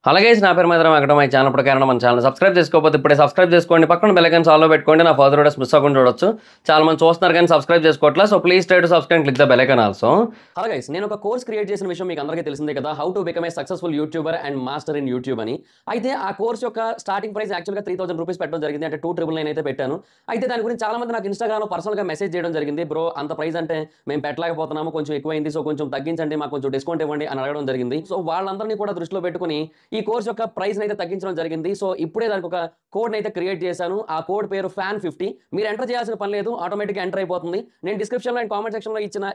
అలాగే నా పేరు మాత్రం అక్కడ మై ఛానల్ ప్రకారం మన ఛానల్ సబ్స్క్రైబ్ చేసుకోకపోతే ఇప్పుడే సబ్స్క్రైబ్ చేసుకోండి, పక్కన బెల్ ఐకాన్ ఆల్లో పెట్టుకోండి. నా ఫర్దర్ వీడియోస్ మిస్ అవ్వకుండా చూడొచ్చు. చాలా మంది చూస్తున్నారు కానీ సబ్స్క్రైబ్ చేసుకోవట్లా. So please try to subscribe, click the bell icon also. Hello guys, నేను ఒక కోర్స్ క్రియేట్ చేసిన విషయం మీకు అందరికీ తెలిసిందే కదా, how to become a successful YouTuber and master in YouTube అని. అయితే ఆ కోర్స్ యొక్క స్టార్టింగ్ ప్రైస్ యాక్చువల్గా 3000 రూపీస్ పెట్టడం జరిగింది, అంటే 2999 అయితే పెట్టాను. అయితే దాని గురించి చాలా మంది నాకు ఇన్స్టాగ్రామ్లో పర్సనల్గా మెసేజ్ చేయడం జరిగింది, బ్రో అంత ప్రైస్ అంటే మేము పెట్టలేకపోతున్నాము, కొంచెం ఎక్కువైంది, సో కొంచెం తగ్గించండి, మాకు కొంచెం డిస్కౌంట్ ఇవ్వండి అని అడగడం జరిగింది. సో వాళ్ళందరినీ కూడా దృష్టిలో పెట్టుకుని ఈ కోర్స్ యొక్క ప్రైస్ అయితే తగ్గించడం జరిగింది. సో ఇప్పుడే దానికి ఒక కోడ్ అయితే క్రియేట్ చేశాను. ఆ కోడ్ పేరు FAN50. మీరు ఎంటర్ చేయాల్సిన పని లేదు, ఆటోమేటిక్గా ఎంటర్ అయిపోతుంది. నేను డిస్క్రిప్షన్లో అండ్ కామెంట్ సెక్షన్లో ఇచ్చిన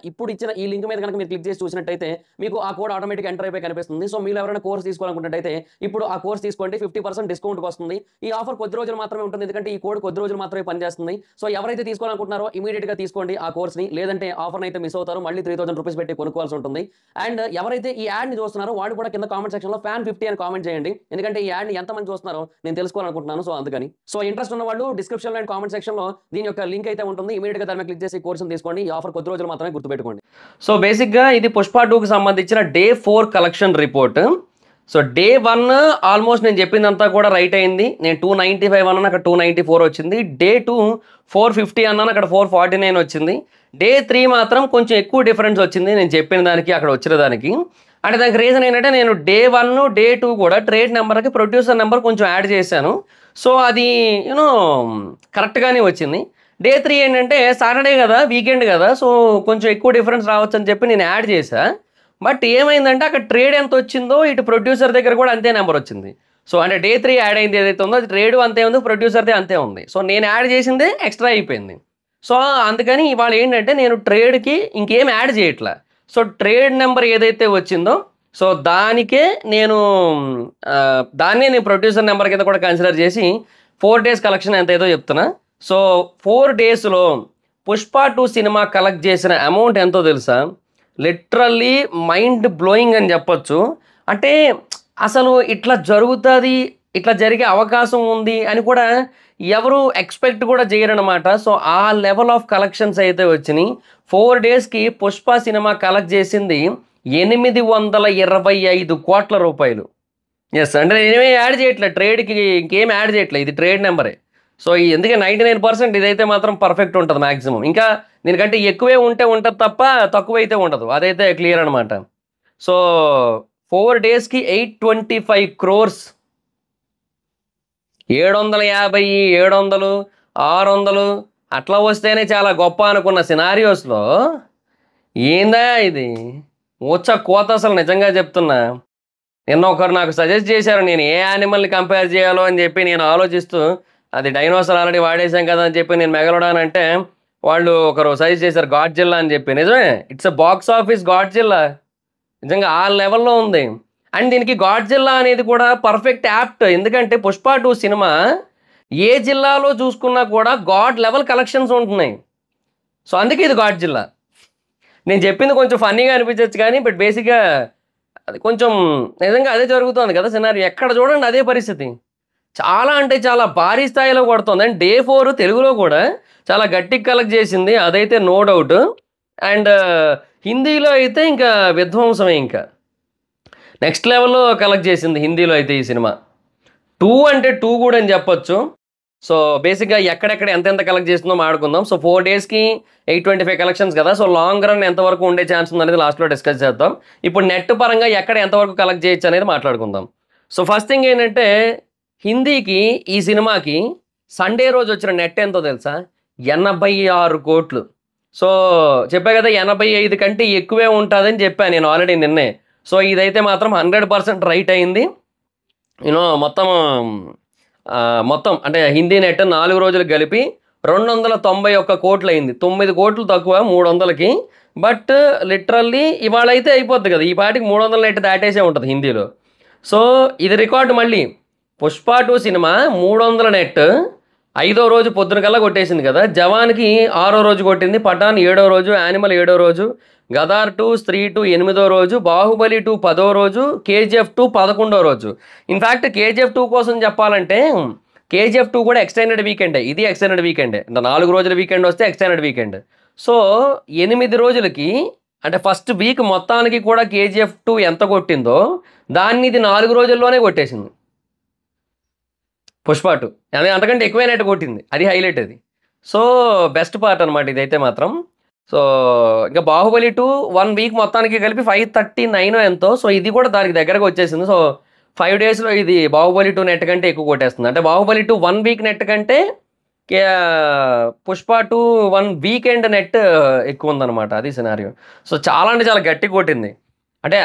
ఈ లింక్ మీద కనుక మీరు క్లిక్ చేసి చూసినట్టయితే మీకు ఆ కోడ్ ఆటోమేటిక్ ఎంటర్ అయిపోయి కనిపిస్తుంది. సో మీరు ఎవరైనా కోర్స్ తీసుకోవాలనుకుంటే ఇప్పుడు ఆ కోర్స్ తీసుకోండి, 50% డిస్కౌంట్ వస్తుంది. ఈ ఆఫర్ కొద్ది రోజులు మాత్రమే ఉంటుంది, ఎందుకంటే ఈ కోడ్ కొద్ది రోజులు మాత్రమే పనిచేస్తుంది. సో ఎవరైతే తీసుకోవాలనుకుంటున్నారో ఇమీడియట్ గా తీసుకోండి ఆ కోర్స్ ని, లేదంటే ఆఫర్ అయితే మిస్ అవుతారు, మళ్ళీ 3000 రూపీస్ పెట్టి కొనుక్కోవాల్సి ఉంటుంది. అండ్ ఎవరైతే ఈ యాడ్ ని చూస్తున్నారో వాడు కూడా కింద కామెంట్ సెక్షన్ లో FAN50 అని కామెంట్ చేయండి, ఎందుకంటే ఈ యాడ్ ని ఎంత మంది చూస్తున్నారో నేను తెలుసుకోవాలనుకుంటున్నాను. సో అందుకని ఇంట్రెస్ట్ ఉన్న వాళ్ళు డిస్క్రిప్షన్ లో అండ్ కామెంట్ సెక్షన్ లో దీని యొక్క లింక్ అయితే ఉంటుంది, ఇమీడియట్ గా దాని మీద క్లిక్ చేసి కోర్సును తీసుకోండి. ఈ ఆఫర్ కొద్ది రోజులు మాత్రమే, గుర్తుపెట్టుకోండి. సో బేసిక్ గా ఇది పుష్ప 2కి సంబంధించిన day 4 collection report. So day 1 almost నేను చెప్పిందంతా కూడా రైట్ అయింది. నేను 295 అన్నాను, అక్కడ 294 వచ్చింది. డే 2 450 అన్నాను, అక్కడ 449 వచ్చింది. డే 3 మాత్రం కొంచెం ఎక్కువ డిఫరెన్స్ వచ్చింది నేను చెప్పిన దానికి అక్కడ వచ్చిన దానికి. అంటే దానికి రీజన్ ఏంటంటే నేను డే 1 డే 2 కూడా ట్రేడ్ నెంబర్కి ప్రొడ్యూసర్ నెంబర్ కొంచెం యాడ్ చేశాను. సో అది కరెక్ట్గానే వచ్చింది. డే 3 ఏంటంటే సాటర్డే కదా, వీకెండ్ కదా, సో కొంచెం ఎక్కువ డిఫరెన్స్ రావచ్చు అని చెప్పి నేను యాడ్ చేశా. బట్ ఏమైందంటే అక్కడ ట్రేడ్ ఎంత వచ్చిందో ఇటు ప్రొడ్యూసర్ దగ్గర కూడా అంతే నెంబర్ వచ్చింది. సో అంటే డే 3 యాడ్ అయింది ఏదైతే ఉందో అది ట్రేడ్ అంతే ఉంది, ప్రొడ్యూసర్దే అంతే ఉంది. సో నేను యాడ్ చేసిందే ఎక్స్ట్రా అయిపోయింది. సో అందుకని ఇవాళ ఏంటంటే నేను ట్రేడ్కి ఇంకేం యాడ్ చేయట్లా. సో ట్రేడ్ నెంబర్ ఏదైతే వచ్చిందో సో దాన్నే నేను ప్రొడ్యూసర్ నెంబర్ కింద కూడా కన్సిడర్ చేసి 4 డేస్ కలెక్షన్ ఎంత ఏదో చెప్తున్నా. సో 4 డేస్లో పుష్ప 2 సినిమా కలెక్ట్ చేసిన అమౌంట్ ఎంతో తెలుసా? లిటరల్లీ మైండ్ బ్లోయింగ్ అని చెప్పొచ్చు. అంటే అసలు ఇట్లా జరుగుతుంది, ఇట్లా జరిగే అవకాశం ఉంది అని కూడా ఎవరు ఎక్స్పెక్ట్ కూడా చేయరనమాట. సో ఆ లెవెల్ ఆఫ్ కలెక్షన్స్ అయితే వచ్చినాయి. 4 డేస్కి పుష్ప సినిమా కలెక్ట్ చేసింది 825 కోట్ల రూపాయలు. ఎస్, అంటే నేనేమీ యాడ్ చేయట్లేదు ట్రేడ్కి, ఇంకేం యాడ్ చేయట్లేదు, ఇది ట్రేడ్ నెంబరే. సో ఎందుకంటే 99% ఇదైతే మాత్రం పర్ఫెక్ట్ ఉంటుంది మ్యాక్సిమం. ఇంకా దీనికంటే ఎక్కువే ఉంటుంది తప్ప తక్కువ అయితే ఉండదు, అదైతే క్లియర్ అనమాట. సో 4 డేస్కి 825 crores, 750, 700, 600 అట్లా వస్తేనే చాలా గొప్ప అనుకున్న సినారియోస్లో ఏందా ఇది కోత అసలు. నిజంగా చెప్తున్నా, నిన్న ఒకరు నాకు సజెస్ట్ చేశారు నేను ఏ యానిమల్ని కంపేర్ చేయాలో అని చెప్పి నేను ఆలోచిస్తూ, అది డైనోసార్ ఆల్రెడీ వాడేసాం కదా అని చెప్పి నేను మెగలోడాన్ అంటే వాళ్ళు ఒకరు సజెస్ట్ చేశారు గాడ్జిల్లా అని చెప్పి. నిజమే, it's a box office Godzilla, నిజంగా ఆ లెవెల్లో ఉంది. అండ్ దీనికి గాడ్జిల్లా అనేది కూడా పర్ఫెక్ట్ యాప్ట్, ఎందుకంటే పుష్ప 2 సినిమా ఏ జిల్లాలో చూసుకున్నా కూడా గాడ్ లెవెల్ కలెక్షన్స్ ఉంటున్నాయి. సో అందుకే ఇది గాడ్జిల్లా. నేను చెప్పింది కొంచెం ఫన్నీగా అనిపించవచ్చు కానీ బట్ బేసిక్గా అది కొంచెం నిజంగా అదే జరుగుతుంది కదా సినారీ. ఎక్కడ చూడండి అదే పరిస్థితి, చాలా అంటే చాలా భారీ స్థాయిలో కొడుతుంది. అండ్ డే 4 తెలుగులో కూడా చాలా గట్టిగా కలెక్ట్ చేసింది, అదైతే నో డౌట్. అండ్ హిందీలో అయితే ఇంకా విధ్వంసమే, ఇంకా నెక్స్ట్ లెవెల్లో కలెక్ట్ చేసింది హిందీలో అయితే ఈ సినిమా. 2 అంటే 2 కూడా అని చెప్పొచ్చు. సో బేసిక్గా ఎక్కడెక్కడ ఎంతెంత కలెక్ట్ చేస్తుందో మాట్లాడుకుందాం. సో 4 డేస్కి 825 కలెక్షన్స్ కదా, సో లాంగ్ రన్ ఎంతవరకు ఉండే ఛాన్స్ ఉందనేది లాస్ట్లో డిస్కస్ చేద్దాం. ఇప్పుడు నెట్ పరంగా ఎక్కడ ఎంతవరకు కలెక్ట్ చేయొచ్చు అనేది మాట్లాడుకుందాం. సో ఫస్ట్ థింగ్ ఏంటంటే హిందీకి ఈ సినిమాకి సండే రోజు వచ్చిన నెట్ ఎంతో తెలుసా? 86 కోట్లు. సో చెప్పా కదా 85 కంటే ఎక్కువే ఉంటుందని చెప్పాను నేను ఆల్రెడీ నిన్నే. సో ఇదైతే మాత్రం 100% రైట్ అయింది. మొత్తం అంటే హిందీ నెట్ 4 రోజులు కలిపి 291 కోట్లు అయింది. 9 కోట్లు తక్కువ 300కి. బట్ లిటరల్లీ ఇవాళ అయితే అయిపోద్ది కదా, ఈ పాటికి 300 నెట్ దాటేసే ఉంటుంది హిందీలో. సో ఇది రికార్డు. మళ్ళీ పుష్ప 2 సినిమా 300 నెట్ 5వ రోజు పొద్దున కల్లా కొట్టేసింది కదా. జవాన్కి 6వ రోజు కొట్టింది, పఠాన్ 7వ రోజు, యానిమల్ 7వ రోజు, గదార్ 2, స్త్రీ 2 8వ రోజు, బాహుబలి 2 10వ రోజు, KGF 2 11వ రోజు. ఇన్ఫ్యాక్ట్ KGF 2 కోసం చెప్పాలంటే KGF 2 కూడా ఎక్స్టెండెడ్ వీకెండే, ఇది ఎక్స్టెండెడ్ వీకెండే. 4 రోజుల వీకెండ్ వస్తే ఎక్స్టెండెడ్ వీకెండ్. సో 8 రోజులకి అంటే ఫస్ట్ వీక్ మొత్తానికి కూడా KGF 2 ఎంత కొట్టిందో దాన్ని ఇది 4 రోజుల్లోనే కొట్టేసింది పుష్ప 2. అదే అంతకంటే ఎక్కువే నెట్ కొట్టింది, అది హైలైట్ అది. సో బెస్ట్ పార్ట్ అనమాట ఇదైతే మాత్రం. సో ఇంకా బాహుబలి 2 1 వీక్ మొత్తానికి కలిపి 539 ఎంతో. సో ఇది కూడా దానికి దగ్గరగా వచ్చేసింది. సో 5 డేస్లో ఇది బాహుబలి 2 నెట్ కంటే ఎక్కువ కొట్టేస్తుంది. అంటే బాహుబలి 2 1 వీక్ నెట్ కంటే పుష్ప 2 1 వీకెండ్ నెట్ ఎక్కువ ఉందన్నమాట, అది సినారియో. సో చాలా అంటే చాలా గట్టి కొట్టింది. అంటే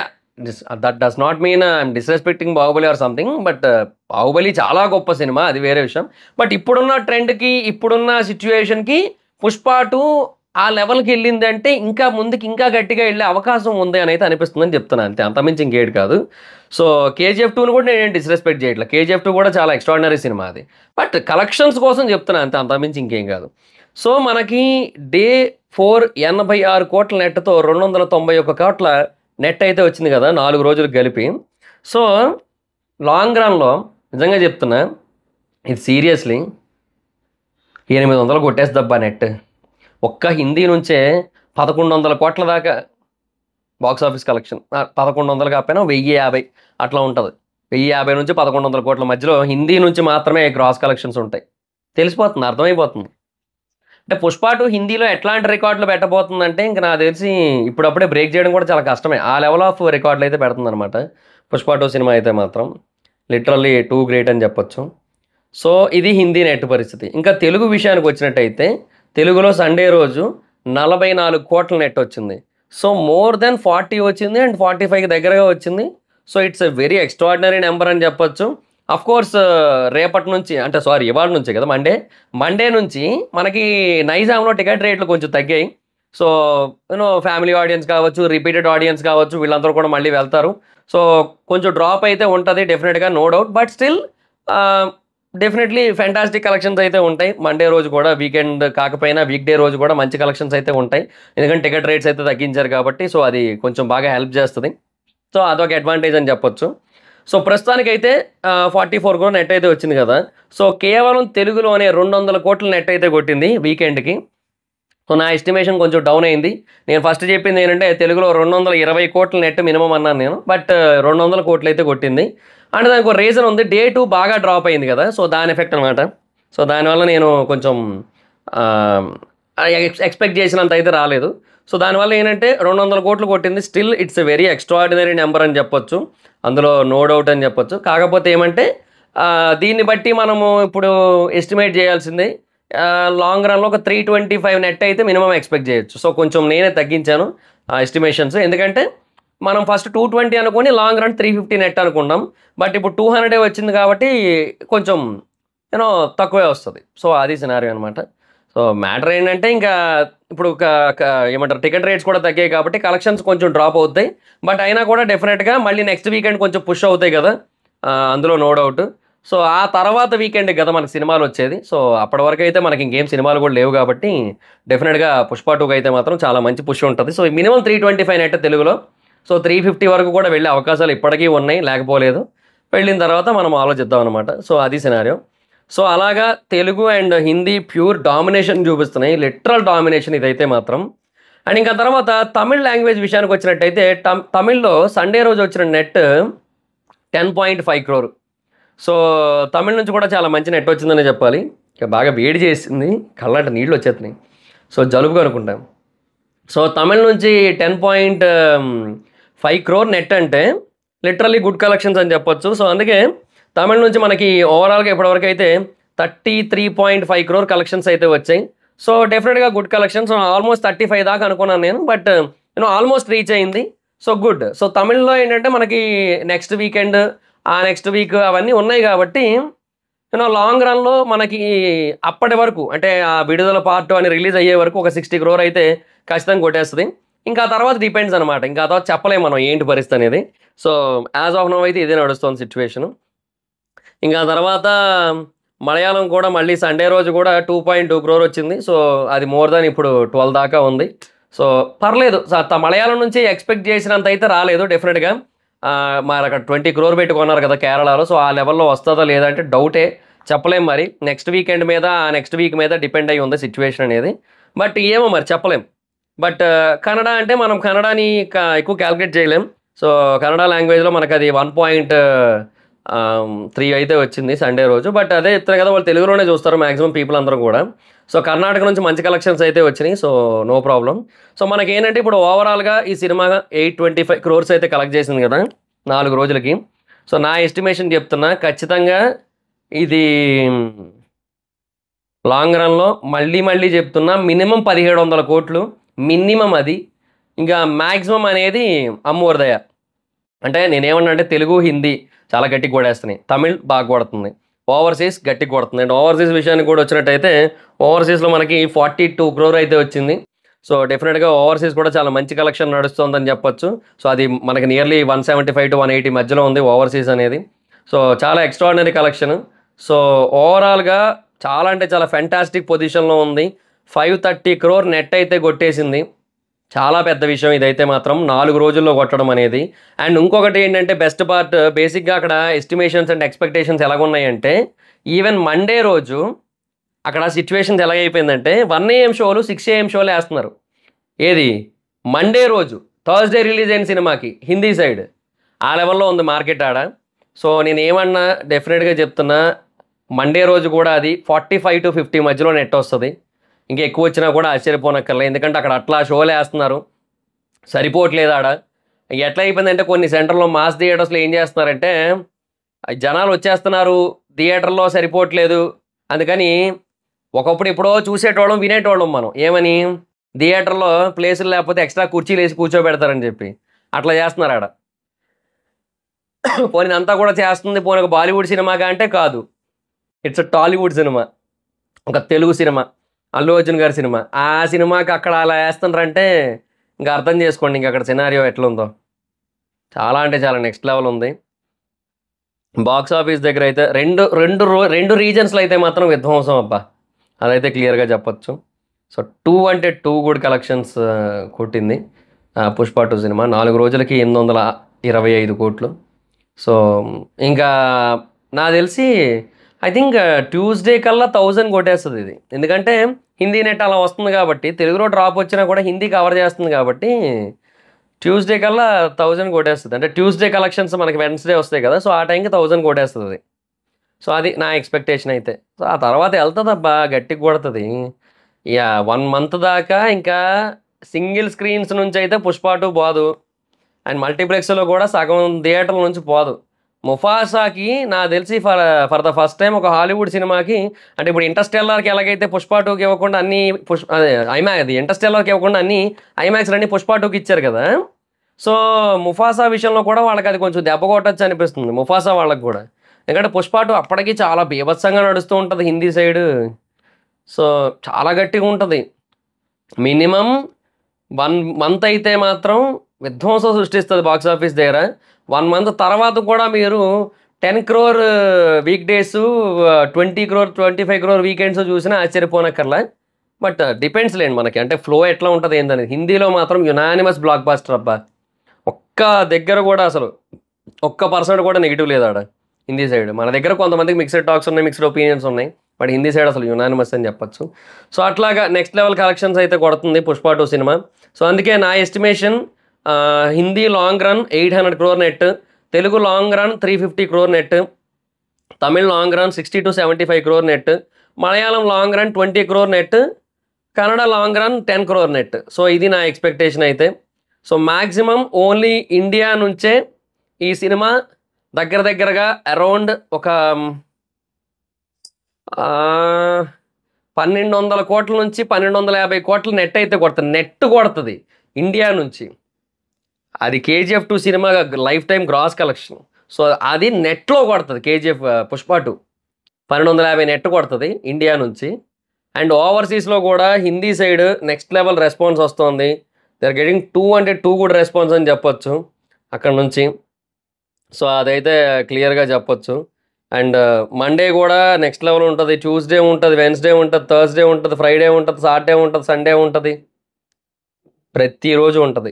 that does not mean I'm disrespecting Baahubali or something, but Baahubali చాలా గొప్ప సినిమా, అది వేరే విషయం. బట్ ఇప్పుడున్న ట్రెండ్కి ఇప్పుడున్న సిచ్యువేషన్కి పుష్ప 2 ఆ లెవెల్కి వెళ్ళింది అంటే ఇంకా ముందుకి ఇంకా గట్టిగా వెళ్ళే అవకాశం ఉంది అని అయితే అనిపిస్తుందని చెప్తున్నాను, అంతే, అంతమించి ఇంకేటి కాదు. సో KGF 2ని కూడా నేను డిస్రెస్పెక్ట్ చేయట్లేదు. KGF 2 కూడా చాలా ఎక్స్ట్రాడినరీ సినిమా అది, బట్ కలెక్షన్స్ కోసం చెప్తున్నాను అంతే, అంతమించి ఇంకేం కాదు. సో మనకి డే 4 86 కోట్ల నెట్తో 291 కోట్ల నెట్ అయితే వచ్చింది కదా 4 రోజులకు కలిపి. సో లాంగ్ రన్లో నిజంగా చెప్తున్నా, ఇది సీరియస్లీ 800 కొట్టేద్దబ్బా నెట్. ఒక్క హిందీ నుంచే 1100 కోట్ల దాకా బాక్స్ ఆఫీస్ కలెక్షన్. 1100 కాకపోయినా 1050 అట్లా ఉంటుంది. 1050 నుంచి 1100 కోట్ల మధ్యలో హిందీ నుంచి మాత్రమే గ్రాస్ కలెక్షన్స్ ఉంటాయి. తెలిసిపోతుంది, అర్థమైపోతుంది. అంటే పుష్ప 2 హిందీలో ఎట్లాంటి రికార్డులు పెట్టబోతుందంటే ఇంకా నాకు తెలిసి ఇప్పుడప్పుడే బ్రేక్ చేయడం కూడా చాలా కష్టమే. ఆ లెవెల్ ఆఫ్ రికార్డులు అయితే పెడుతుంది అనమాట పుష్ప 2 సినిమా అయితే మాత్రం. లిటరల్లీ టూ గ్రేట్ అని చెప్పొచ్చు. సో ఇది హిందీ నెట్ పరిస్థితి. ఇంకా తెలుగు విషయానికి వచ్చినట్టయితే తెలుగులో సండే రోజు 44 కోట్ల నెట్ వచ్చింది. సో మోర్ దెన్ 40 వచ్చింది అండ్ 45కి దగ్గరగా వచ్చింది. So it's a very extraordinary number అని చెప్పొచ్చు. అఫ్ కోర్స్ రేపటి నుంచి, అంటే సారీ ఇవాళ నుంచే కదా మండే నుంచి మనకి నైజాంలో టికెట్ రేట్లు కొంచెం తగ్గాయి. సో ఫ్యామిలీ ఆడియన్స్ కావచ్చు, రిపీటెడ్ ఆడియన్స్ కావచ్చు, వీళ్ళందరూ కూడా మళ్ళీ వెళ్తారు. సో కొంచెం డ్రాప్ అయితే ఉంటుంది డెఫినెట్గా, no doubt. But still definitely fantastic collections అయితే ఉంటాయి. మండే రోజు కూడా, వీకెండ్ కాకపోయినా వీక్ డే రోజు కూడా మంచి కలెక్షన్స్ అయితే ఉంటాయి. ఎందుకంటే టికెట్ రేట్స్ అయితే తగ్గించారు కాబట్టి. సో అది కొంచెం బాగా హెల్ప్ చేస్తుంది. సో అదొక అడ్వాంటేజ్ అని చెప్పొచ్చు. సో ప్రస్తుతానికైతే 44 కూడా నెట్ అయితే వచ్చింది కదా. సో కేవలం తెలుగులోనే 200 కోట్ల నెట్ అయితే కొట్టింది వీకెండ్కి. సో నా ఎస్టిమేషన్ కొంచెం డౌన్ అయింది. నేను ఫస్ట్ చెప్పింది ఏంటంటే తెలుగులో 220 కోట్ల నెట్ మినిమం అన్నాను నేను, బట్ 200 కోట్లు అయితే కొట్టింది. అంటే దానికి ఒక రీజన్ ఉంది, డే 2 బాగా డ్రాప్ అయింది కదా. సో దాని ఎఫెక్ట్ అనమాట. సో దానివల్ల నేను కొంచెం ఎక్స్పెక్ట్ చేసినంత అయితే రాలేదు. సో దానివల్ల ఏంటంటే 200 కోట్లు కొట్టింది. Still it's a very extraordinary number అని చెప్పొచ్చు, అందులో నో డౌట్ అని చెప్పొచ్చు. కాకపోతే ఏమంటే దీన్ని బట్టి మనము ఇప్పుడు ఎస్టిమేట్ చేయాల్సింది లాంగ్ రన్లో ఒక 325 నెట్ అయితే మినిమం ఎక్స్పెక్ట్ చేయొచ్చు. సో కొంచెం నేనే తగ్గించాను ఎస్టిమేషన్స్, ఎందుకంటే మనం ఫస్ట్ 220 అనుకుని లాంగ్ రన్ 350 నెట్ అనుకున్నాం. బట్ ఇప్పుడు 200 వచ్చింది కాబట్టి కొంచెం తక్కువే వస్తుంది. సో అది సినారియో అనమాట. సో మ్యాటర్ ఏంటంటే ఇంకా ఇప్పుడు ఏమంటారు, టికెట్ రేట్స్ కూడా తగ్గాయి కాబట్టి కలెక్షన్స్ కొంచెం డ్రాప్ అవుతాయి. బట్ అయినా కూడా డెఫినెట్గా మళ్ళీ నెక్స్ట్ వీకెండ్ కొంచెం పుష్ అవుతాయి కదా, అందులో నో డౌట్. సో ఆ తర్వాత వీకెండ్ కదా మనకి సినిమాలు వచ్చేది. సో అప్పటి వరకు అయితే మనకి ఇంకేం సినిమాలు కూడా లేవు కాబట్టి డెఫినెట్గా పుష్ప 2కి అయితే మాత్రం చాలా మంచి పుష్ ఉంటుంది. సో మినిమం 325 నెట్ తెలుగులో. సో 350 వరకు కూడా వెళ్ళే అవకాశాలు ఇప్పటికీ ఉన్నాయి, లేకపోలేదు. వెళ్ళిన తర్వాత మనం ఆలోచిద్దాం అనమాట. సో అది సినారియో. సో అలాగా Telugu and Hindi pure domination చూపిస్తున్నాయి, లిటరల్ డామినేషన్ ఇదైతే మాత్రం. అండ్ ఇంకా తర్వాత తమిళ్ లాంగ్వేజ్ విషయానికి వచ్చినట్టయితే తమిళ్లో సండే రోజు వచ్చిన నెట్ 10.5 crore. సో తమిళ్ నుంచి కూడా చాలా మంచి నెట్ వచ్చిందని చెప్పాలి. ఇక బాగా వేడి చేసింది, కళ్ళంట నీళ్ళు వచ్చేస్తున్నాయి. సో జలుబు అనుకుంటాం. సో తమిళ్ నుంచి 10.5 crore నెట్ అంటే లిటరల్లీ గుడ్ కలెక్షన్స్ అని చెప్పొచ్చు. సో అందుకే తమిళ్ నుంచి మనకి ఓవరాల్గా ఇప్పటివరకు అయితే 33.5 crore కలెక్షన్స్ అయితే వచ్చాయి. సో డెఫినెట్గా గుడ్ కలెక్షన్స్. ఆల్మోస్ట్ 35 దాకా అనుకున్నాను నేను, బట్ ఆల్మోస్ట్ రీచ్ అయింది. So good. సో తమిళ్లో ఏంటంటే మనకి నెక్స్ట్ వీకెండ్, ఆ నెక్స్ట్ వీక్ అవన్నీ ఉన్నాయి కాబట్టి లాంగ్ రన్లో మనకి అప్పటి వరకు, అంటే ఆ విడుదల పార్ట్ అని రిలీజ్ అయ్యే వరకు ఒక 60 crore అయితే ఖచ్చితంగా కొట్టేస్తుంది. ఇంకా తర్వాత డిపెండ్స్ అనమాట, ఇంకా తర్వాత చెప్పలేము మనం ఏంటి పరిస్థితి అనేది. సో యాజ్ ఆఫ్ నౌ అయితే ఇదే నడుస్తుంది సిచ్యువేషను. ఇంకా తర్వాత మలయాళం కూడా మళ్ళీ సండే రోజు కూడా 2.2 crore వచ్చింది. సో అది మోర్ దాన్ ఇప్పుడు 12 దాకా ఉంది. సో పర్లేదు, మలయాళం నుంచి ఎక్స్పెక్ట్ చేసినంత అయితే రాలేదు డెఫినెట్గా. మరి అక్కడ 20 crore పెట్టుకున్నారు కదా కేరళలో. సో ఆ లెవెల్లో వస్తుందా లేదా అంటే డౌటే, చెప్పలేం. మరి నెక్స్ట్ వీకెండ్ మీద, నెక్స్ట్ వీక్ మీద డిపెండ్ అయ్యి ఉంది సిచ్యువేషన్ అనేది. బట్ ఏమో మరి చెప్పలేం. బట్ కన్నడ అంటే మనం కన్నడని ఎక్కువ క్యాలిక్యులేట్ చేయలేం. సో కన్నడ లాంగ్వేజ్లో మనకు అది 1.3 అయితే వచ్చింది సండే రోజు. బట్ అదే చెప్తారు కదా, వాళ్ళు తెలుగులోనే చూస్తారు మ్యాక్సిమం పీపుల్ అందరూ కూడా. సో కర్ణాటక నుంచి మంచి కలెక్షన్స్ అయితే వచ్చినాయి. So no problem. సో మనకేంటంటే ఇప్పుడు ఓవరాల్గా ఈ సినిమా 825 crores అయితే కలెక్ట్ చేసింది కదా 4 రోజులకి. సో నా ఎస్టిమేషన్ చెప్తున్నా, ఖచ్చితంగా ఇది లాంగ్ రన్‌లో మళ్ళీ మళ్ళీ చెప్తున్నా, మినిమమ్ 1700 కోట్లు మినిమమ్ అది. ఇంకా మ్యాక్సిమం అనేది అమ్మవారి దయ. అంటే నేనేమన్నా అంటే తెలుగు, హిందీ చాలా గట్టిగా కొడేస్తున్నాయి. తమిళ్ బాగా కొడుతుంది. ఓవర్‌సీస్ గట్టిగా కొడుతుంది. అండ్ ఓవర్‌సీస్ విషయానికి కూడా వచ్చినట్టయితే ఓవర్‌సీస్‌లో మనకి 42 crore అయితే వచ్చింది. సో డెఫినెట్‌గా ఓవర్‌సీస్ కూడా చాలా మంచి కలెక్షన్ నడుస్తుందని చెప్పొచ్చు. సో అది మనకి నియర్లీ 175-180 మధ్యలో ఉంది ఓవర్‌సీస్ అనేది. సో చాలా ఎక్స్ట్రార్డినరీ కలెక్షన్. సో ఓవరాల్‌గా చాలా అంటే చాలా ఫెంటాస్టిక్ పొజిషన్‌లో ఉంది. 530 crore నెట్ అయితే కొట్టేసింది. చాలా పెద్ద విషయం ఇదైతే మాత్రం 4 రోజుల్లో కొట్టడం అనేది. అండ్ ఇంకొకటి ఏంటంటే బెస్ట్ పార్ట్, బేసిక్‌గా అక్కడ ఎస్టిమేషన్స్ అండ్ ఎక్స్‌పెక్టేషన్స్ ఎలాగున్నాయంటే, ఈవెన్ మండే రోజు అక్కడ సిట్యుయేషన్స్ ఎలాగైపోయిందంటే 1 AM షోలు 6 AM షోలు ఏస్తున్నారు. ఏది? మండే రోజు. థర్స్‌డే రిలీజ్ అయిన సినిమాకి హిందీ సైడ్. ఆ లెవెల్‌లో ఉంది మార్కెట్ ఆడ. సో నేనేమన్నా డెఫినెట్‌గా చెప్తున్నా, మండే రోజు కూడా అది 45-50 మధ్యలో నెట్ వస్తది. ఇంకా ఎక్కువ వచ్చినా కూడా ఆశ్చర్యపోనక్కర్లే. ఎందుకంటే అక్కడ అట్లా షోలేస్తున్నారు. సరిపోవట్లేదు ఆడ. ఎట్లా అయిపోయిందంటే కొన్ని సెంటర్‌లో మాస్ థియేటర్స్‌లో ఏం చేస్తున్నారంటే, జనాలు వచ్చేస్తున్నారు, థియేటర్‌లో సరిపోవట్లేదు. అందుకని ఒకప్పుడు ఎప్పుడో చూసేటోళ్ళం, వినేటోళ్ళం మనం. ఏమని? థియేటర్‌లో ప్లేసులు లేకపోతే ఎక్స్‌ట్రా కుర్చీలేసి కూర్చోబెడతారని చెప్పి. అట్లా చేస్తున్నారు ఆడ. పోనీ ఇదంతా కూడా చేస్తుంది పోనీ ఒక బాలీవుడ్ సినిమాగా అంటే కాదు. It's Tollywood cinema. ఒక తెలుగు సినిమా. అల్లు అర్జున్ గారి సినిమా. ఆ సినిమాకి అక్కడ అలా ఏస్తున్నారంటే ఇంక అర్థం చేసుకోండి ఇంక అక్కడ సినారియో ఎట్లుందో. చాలా అంటే చాలా నెక్స్ట్ లెవెల్ ఉంది. బాక్స్ ఆఫీస్ దగ్గర అయితే రెండు రీజన్స్‌లో అయితే మాత్రం విధ్వంసం అబ్బా! అదైతే క్లియర్‌గా చెప్పొచ్చు. సో 2 అంటే 2 గుడ్ కలెక్షన్స్ కొట్టింది. 'పుష్ప 2' సినిమా 4 రోజులకి 825 కోట్లు. సో ఇంకా నాకు తెలిసి ఐ థింక్ ట్యూస్‌డే కల్లా 1000 కొట్టేస్తది ఇది. ఎందుకంటే హిందీ నెట్ అలా వస్తుంది కాబట్టి, తెలుగులో డ్రాప్ వచ్చినా కూడా హిందీ కవర్ చేస్తుంది కాబట్టి, ట్యూస్‌డే కల్లా 1000 కొట్టేస్తది. అంటే ట్యూస్‌డే కలెక్షన్స్ మనకి వెడ్నెస్‌డే వస్తాయి కదా! సో ఆ టైంకి 1000 కొట్టేస్తది. సో అది నా ఎక్స్‌పెక్టేషన్ అయితే. సో ఆ తర్వాత ఎళ్తదబ్బా! గట్టిగా కొడతది. యాహ్! 1 మంత్ దాకా ఇంకా సింగిల్ స్క్రీన్స్ నుంచయితే 'పుష్ప 2' పోదు. అండ్ మల్టీప్లెక్స్‌లో కూడా సగం థియేటర్ల నుంచి పోదు. 'ముఫాసాకి' నాకు తెలిసి ఫర్ ద ఫస్ట్ టైమ్ ఒక హాలీవుడ్ సినిమాకి, అంటే ఇప్పుడు 'ఇంటర్‌స్టెల్లార్‌కి' ఎలాగైతే 'పుష్ప 2'కి ఇవ్వకుండా అన్నీ అదే అది 'ఇంటర్‌స్టెల్లార్‌కి' ఇవ్వకుండా అన్నీ ఐమాక్స్‌లన్నీ 'పుష్ప 2'కి ఇచ్చారు కదా! సో 'ముఫాసా' విషయంలో కూడా వాళ్ళకి అది కొంచెం దెబ్బ కొట్టొచ్చు అనిపిస్తుంది. 'ముఫాసా' వాళ్ళకి కూడా. ఎందుకంటే 'పుష్ప 2' అప్పటికి చాలా బీభత్సంగా నడుస్తూ ఉంటది హిందీ సైడు. సో చాలా గట్టిగా ఉంటది. మినిమమ్ 1 మంత్ అయితే మాత్రం విధ్వంసం సృష్టిస్తది బాక్స్ ఆఫీస్ దగ్గర. 1 మంత్ తర్వాత కూడా మీరు 10 crore week days, 20 crore, 25 crore weekends చూసినా ఆశ్చర్యపోనక్కర్లా. బట్ డిపెండ్స్ లేండి మనకి. అంటే ఫ్లో ఎట్లా ఉంటది ఏందనేది. హిందీలో మాత్రం యునానిమస్ బ్లాక్ బస్టర్ అబ్బా! ఒక్క దగ్గర కూడా అసలు ఒక్క పర్సెంట్ కూడా నెగెటివ్ లేదు ఆడ హిందీ సైడ్. మన దగ్గర కొంతమందికి మిక్స్డ్ టాక్స్ ఉన్నాయి, మిక్స్డ్ ఒపీనియన్స్ ఉన్నాయి. బట్ హిందీ సైడ్ అసలు యునానిమస్ అని చెప్పొచ్చు. సో అట్లాగా నెక్స్ట్ లెవెల్ కలెక్షన్స్ అయితే కొడుతుంది 'పుష్ప 2' సినిమా. సో అందుకే నా estimation Hindi long run 800 crore net, Telugu long run 350 crore net, Tamil long run 60-75 crore net, Malayalam long run 20 crore net, Kannada long run 10 crore net. So ఇది నా ఎక్స్‌పెక్టేషన్ అయితే. సో మాక్సిమం ఓన్లీ ఇండియా నుంచే ఈ cinema దగ్గర దగ్గరగా అరౌండ్ ఒక 1200 కోట్ల నుంచి 1250 కోట్ల నెట్ అయితే కొడుతుంది. నెట్ కొడుతది ఇండియా నుంచి. అది 'కేజీఎఫ్ 2' సినిమా life time gross collection. So అది నెట్‌లో కొడుతది 'పుష్ప 2' 1250 నెట్ కొడుతది ఇండియా నుంచి. అండ్ ఓవర్‌సీస్‌లో కూడా Hindi side next level response వస్తోంది. దే ఆర్ గెట్టింగ్ 2 అంటే 2 గుడ్ రెస్పాన్స్ అని చెప్పొచ్చు అక్కడి నుంచి. సో అదైతే క్లియర్‌గా చెప్పొచ్చు. అండ్ మండే కూడా నెక్స్ట్ లెవెల్ ఉంటది. ట్యూస్‌డే ఉంటది, వెడ్నెస్‌డే ఉంటది, థర్స్‌డే ఉంటది, ఫ్రైడే ఉంటది, సాటర్డే ఉంటది, సండే ఉంటది. ప్రతిరోజు ఉంటది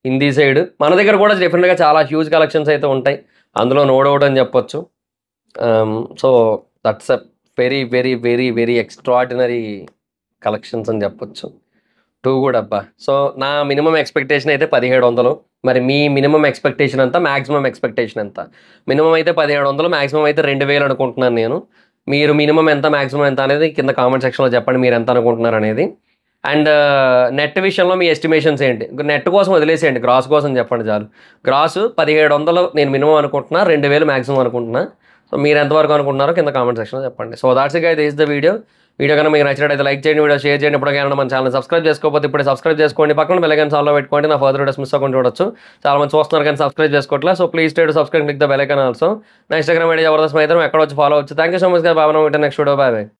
హిందీ సైడ్. మన దగ్గర కూడా డెఫినెట్‌గా చాలా హ్యూజ్ కలెక్షన్స్ అయితే ఉంటాయి. అందులో నో డౌట్ అని చెప్పొచ్చు. So that's a very, very, very, very extraordinary collections అని చెప్పొచ్చు. 2 కూడా అబ్బా! సో, నా మినిమమ్ ఎక్స్‌పెక్టేషన్ అయితే 1700. మరి మీ మినిమమ్ ఎక్స్‌పెక్టేషన్ ఎంత? మాక్సిమమ్ ఎక్స్‌పెక్టేషన్ ఎంత? మినిమమ్ అయితే 1700, మాక్సిమమ్ అయితే 2000 అనుకుంటున్నాను నేను. మీరు మినిమమ్ ఎంత? మాక్సిమమ్ ఎంత? అనేది కింద కామెంట్ సెక్షన్‌లో చెప్పండి మీరెంత అనుకుంటున్నారనేది. అండ్ నెట్ విషయంలో మీ ఎస్టిమేషన్స్ ఏంటి? నెట్ కోసం వదిలేసేయండి. గ్రాస్ కోసం చెప్పండి చాలు. గ్రాస్ 1700 నేను మినిమమ్ అనుకుంటున్నా. 2000 మాక్సిమమ్ అనుకుంటున్నా. సో, మీరెంత వరకు అనుకుంటున్నారో కింద కామెంట్ సెక్షన్‌లో చెప్పండి. So, thoughts it guys. This is the video. Video కనుక మీకు నచ్చినట్లయితే లైక్ చేయండి, వీడియో షేర్ చేయండి. ఇప్పటికైనా మన ఛానల్ సబ్స్క్రైబ్ చేసుకోకపోతే ఇప్పుడే సబ్స్క్రైబ్ చేసుకోండి. పక్కన బెల్ ఐకాన్ ఆల్‌లో పెట్టుకోండి. నా ఫర్దర్ వీడియోస్ మిస్ అవ్వకుండా చూడొచ్చు. చాలా మంది చూస్తున్నారు కానీ సబ్స్క్రైబ్ చేసుకోవట్లే. So, please try to subscribe, click the bell icon also. నా ఇన్‌స్టాగ్రామ్ ఐడీ జబర్దస్త్ మైత్రం ఎక్కడ వచ్చి ఫాలో అవ్వచ్చు. Thank you so much guys. Bye. Next video. Bye.